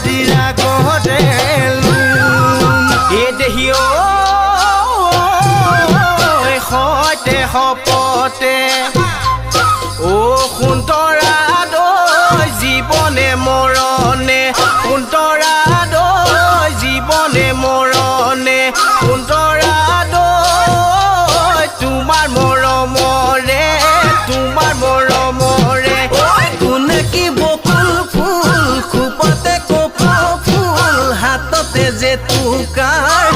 হাজিৰা গৰে এই দেহি সৈতে শপতে ও সুন্তৰা দৈ জীৱনে মৰণে সুন্তৰা দৈ জীৱনে মৰণে সুন্তৰা দৈ তোমাৰ মৰমৰে কোনে কি বকুল ফুল খোপতে কপৌ ফুল হাততে যে তুকাৰ